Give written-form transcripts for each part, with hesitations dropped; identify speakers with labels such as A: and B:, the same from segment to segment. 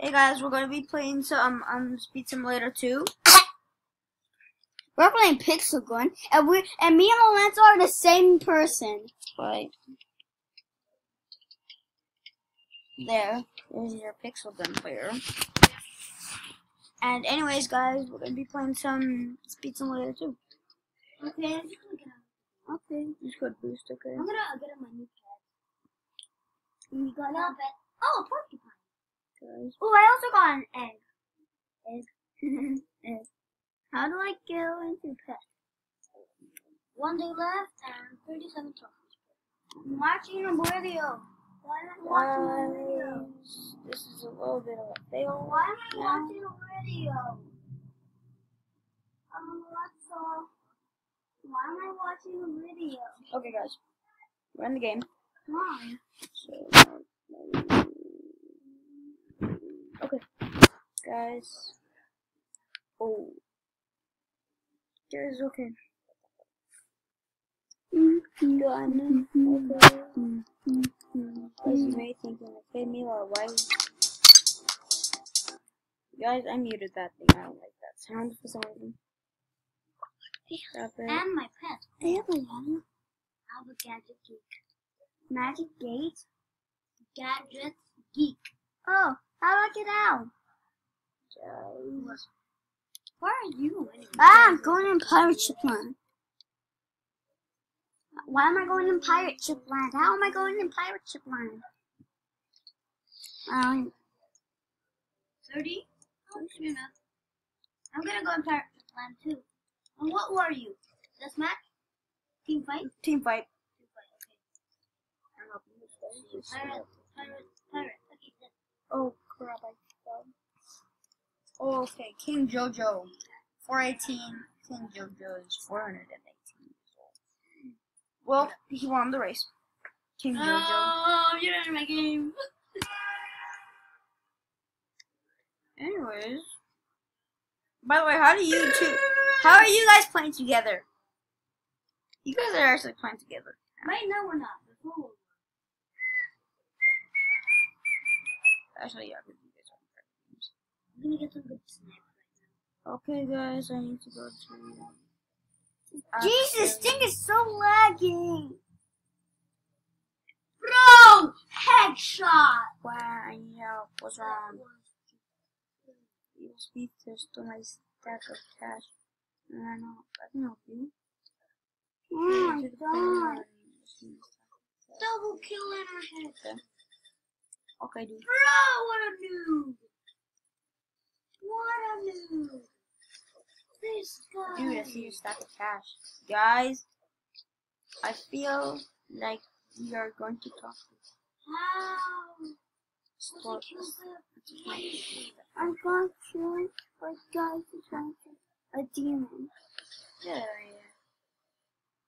A: Hey guys, we're gonna be playing some Speed Simulator 2.
B: We're playing Pixel Gun, and me and Lorenzo are the same person.
A: Right. There's your Pixel Gun player. And anyways, guys, we're gonna be playing some Speed Simulator 2.
B: Okay.
A: Okay, just go boost, okay.
B: I'm gonna get on my new pet. You got no pet? Oh, a porcupine.
A: Guys.
B: Oh, I also got an egg. Egg. How do I go into pet? 1 day left and 37 trophies. I'm watching a video. Why am I watching a video?
A: This is a little bit of a fail.
B: Why am I watching a video? Alexa, why am I watching a video?
A: Okay, guys, we're in the game.
B: Why?
A: Okay, guys. Oh, guys, okay. Gun. Okay. Guys, you may think, okay, Mila, why? Guys, I muted that thing. I don't like that sound for some reason. Stop it.
B: And my pet.
A: I have a one.
B: I have a gadget geek.
A: Magic Gate?
B: Gadget geek.
A: Oh, how do I get out?
B: Guys. Where are you anyway?
A: I'm going in Pirate Ship Land. Why am I going in Pirate Ship Land? How am I going in Pirate Ship Land?
B: 30? Oh, good enough. I'm gonna go in Pirate Ship Land too. And what were you? Deathmatch? Team fight?
A: Team fight.
B: Team fight, okay. Pirate. Okay,
A: Oh, crap, I fell. Oh, okay, King Jojo. 418. King Jojo is 418 years old. Well, he won the race. King Jojo.
B: Oh, you're in my game.
A: Anyways. By the way, how are you guys playing together? You guys are actually playing together.
B: Right now we're not. Before
A: Actually, yeah, because you guys are playing games.
B: I'm gonna get some good sniper right now.
A: Okay, guys, I need to go to...
B: Jesus, thing is so lagging. Bro, headshot.
A: Wow, I need help. What's wrong? You speak to my stack of cash. And I know, I can help you.
B: Oh my god. Double kill in our head.
A: Okay, dude.
B: Bro, what a noob. What a noob. This guy.
A: Dude, I see your stack of cash. Guys, I feel like we are going to talk to
B: How?
A: Sport.
B: I'm going to kill it for guys to try to a demon.
A: Yeah.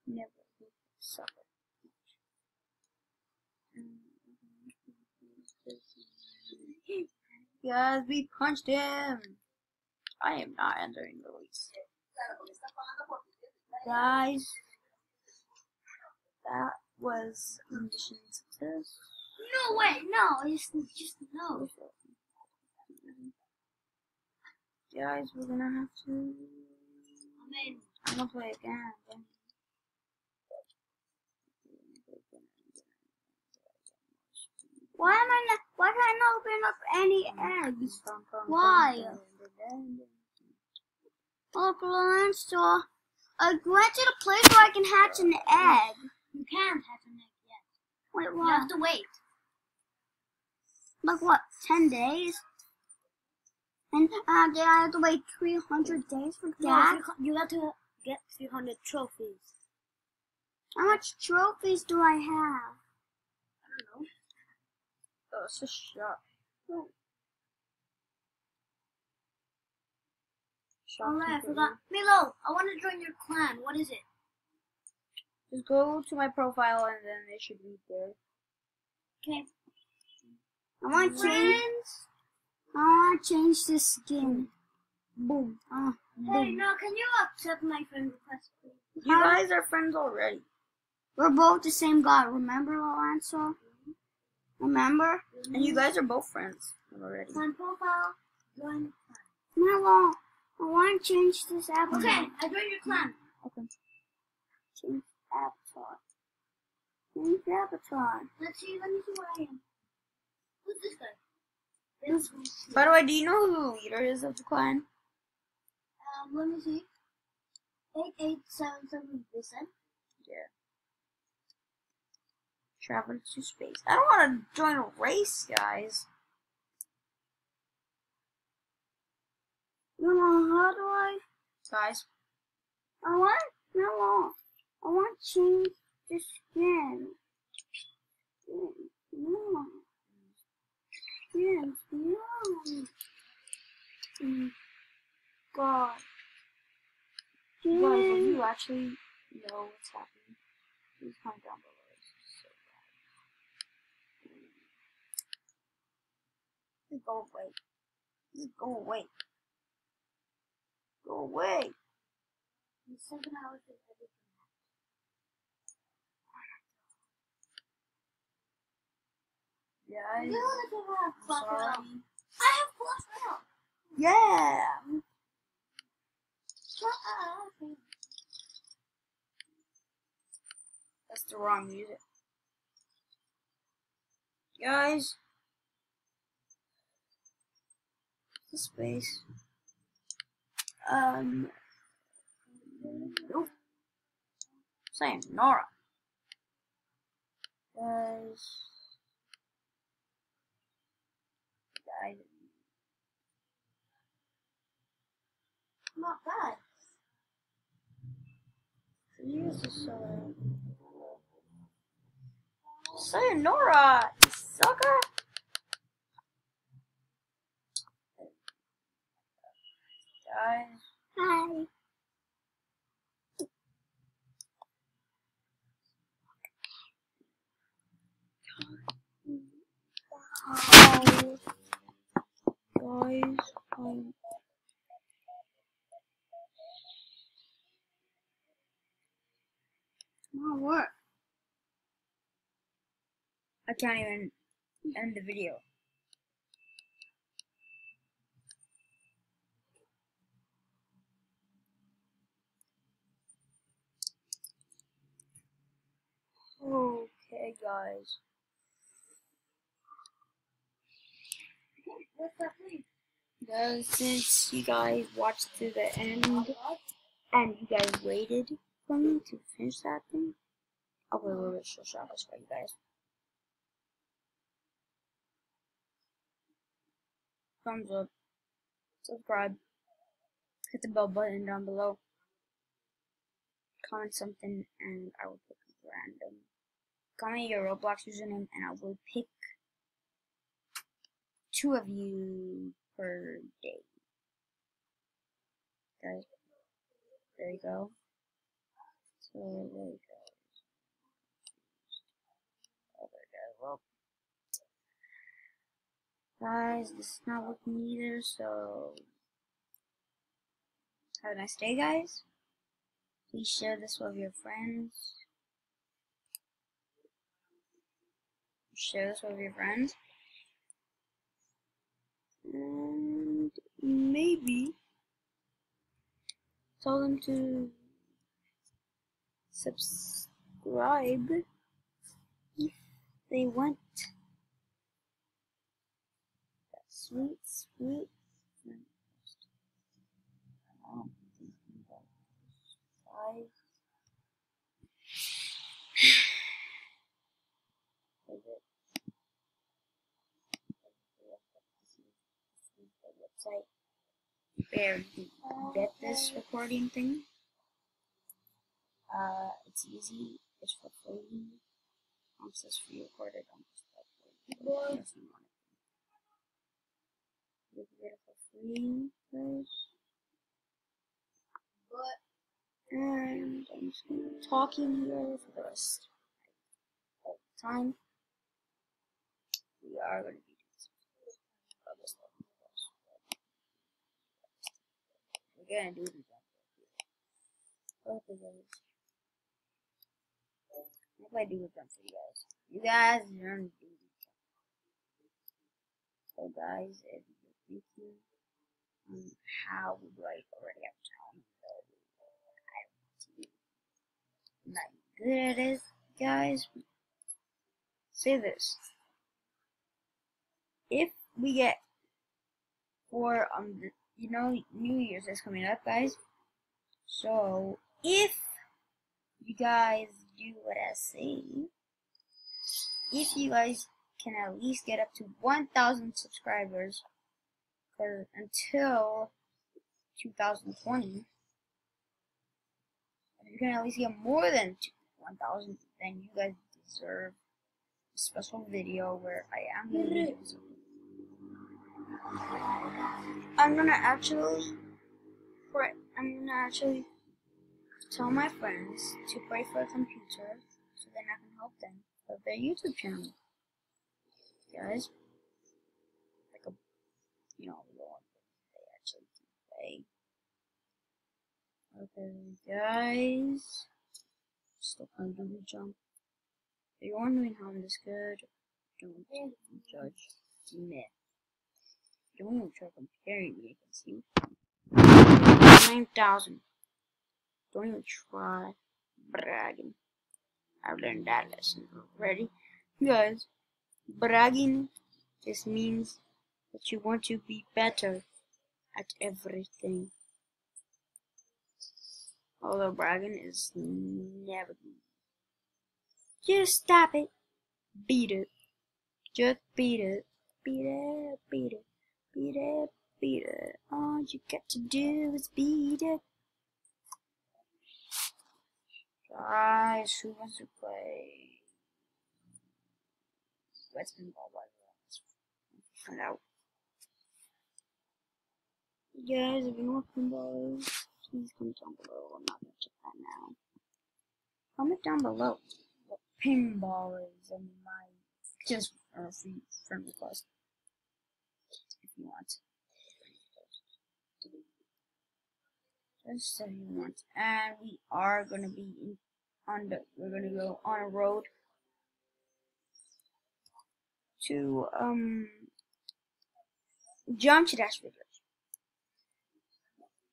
A: Never suffer. Guys, we punched him. I am not entering the race. Guys, that was mission success.
B: No way, no, it's just no.
A: Guys, we're gonna have to. I'm gonna play again.
B: Why can't I open up any eggs? Why? Look, Lorenzo, I went to the place where I can hatch an egg. You can't hatch an egg yet. Wait, what? You have to wait. Like what, 10 days? And then I have to wait 300 days for that? No, you have to get 300 trophies. How much trophies do I have? I don't know.
A: Oh, it's a shot.
B: Oh. Alright, I forgot. Milo, I want to join your clan. What is it?
A: Just go to my profile and then it should be there.
B: Okay. I want to change this skin. Boom. Hey, no, can you accept my friend request, please?
A: You guys are friends already.
B: We're both the same god. Remember, Lorenzo? Remember?
A: And you guys are both friends. I'm ready.
B: Clan profile. Join clan. No, I want to change this avatar. Okay, I joined your clan.
A: Okay.
B: Change avatar. Change avatar. Let me see where I am. Who's this guy? This one.
A: By the way, do you know who the leader is of the clan?
B: Let me see. 8877 they said.
A: Yeah. Travel to space. I don't want to join a race, guys.
B: No, how do I?
A: Guys.
B: I want to change the skin. No. Yes, no. God.
A: Guys, if you actually know what's happening, please comment down below. It's so bad. Just go away. Just go away. Go away.
B: In 7 hours is everything.
A: Guys,
B: You have
A: I'm sorry.
B: I have Clash Royale.
A: Yeah. That's the wrong music. Guys. The space. Nope. Sayonara. Guys.
B: Not bad.
A: Use the Sayonara, you sucker! Guys.
B: Hi.
A: Guys,
B: Not work.
A: I can't even end the video. Okay, guys.
B: What's that thing?
A: Guys, since you guys watched to the end and you guys waited for me to finish that thing, I'll put a little bit of shout outs for you guys. Thumbs up, subscribe, hit the bell button down below, comment something, and I will pick random. Comment your Roblox username, and I will pick 2 of you per day. Guys, there you go. So there you go. Oh, there you go. Well, guys, this is not working either, so have a nice day, guys. Please share this with your friends. Share this with your friends. And maybe tell them to subscribe if they want. That's sweet. Website where you get this recording thing. It's easy. It's for free. It says free recorded. I'm just like, if you want it. You can get it for free, guys. And I'm just gonna be talking here for the rest of the time. We are going to be doing some other stuff. We're going to do these. Okay, guys. What do I do with them for you guys? You guys learn to do these. So guys, if you're thinking how do I already have talent, I'm not good at it, guys. Say this: if we get for New Year's is coming up, guys. So if you guys do what I say, if you guys can at least get up to 1,000 subscribers, because until 2020, if you can at least get more than 1,000, then you guys deserve a special video where I am going to be doing something. I'm gonna actually tell my friends to pray for a computer so then I can help them with their YouTube channel. Guys, like the one they actually can play. Okay, guys, still can't do the jump. If you're wondering how I'm this good, don't judge me. Don't even try comparing me against you. 9,000. Don't even try bragging. I've learned that lesson already. Guys, bragging just means that you want to be better at everything. Although bragging is never good. Just stop it. Beat it. Just beat it. Beat it. Beat it. Beat it. Beat it. All you got to do is beat it. Guys, who wants to play Let's Pinball? Let's find out. Guys, if you know what pinball is, please comment down below. I'm not gonna check that now. Comment down below what pinball is and my just free friend request if you want. Just so you want. And we are gonna be we're gonna go on a road to Geometry Dash videos.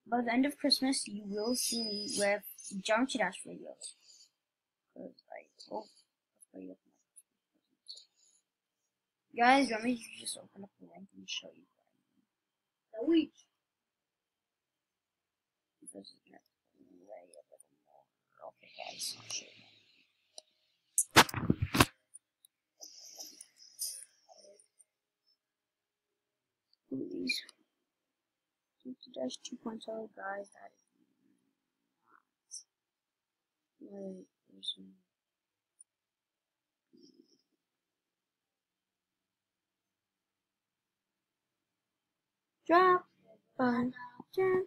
A: By the end of Christmas, you will see me with Geometry Dash videos. Cause I hope guys, let me just open up the link and show you what I mean. The week. Because it's not way a little more. Okay, guys, I'll show you. These. Dash 2.0, guys, that is not. Wait, there's some. Drop, jump,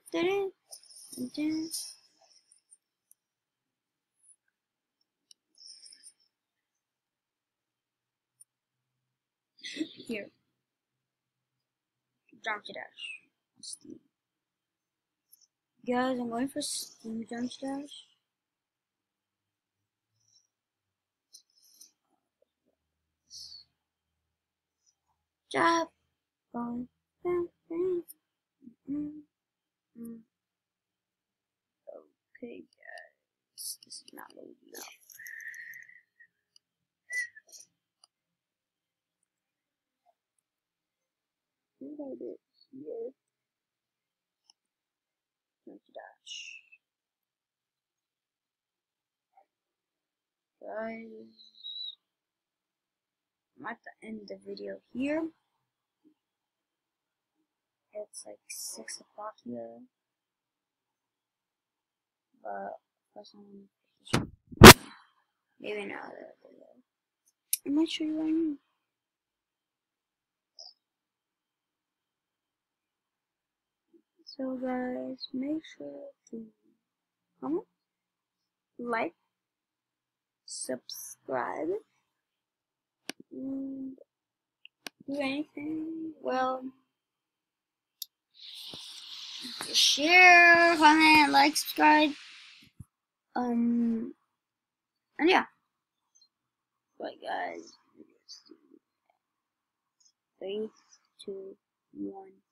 A: here. Geometry Dash. Steam. Guys, I'm going for Steam Geometry Dash. Drop, Okay, guys, this is not loading up. Load it here. Geometry Dash. Guys, I'm at the end of the video here. It's like 6 o'clock here. But first maybe not that video. I might show you what I mean. So guys, make sure to comment, like, subscribe, and do anything. Well, share, comment, like, subscribe. And yeah. But guys, 3, 2, 1.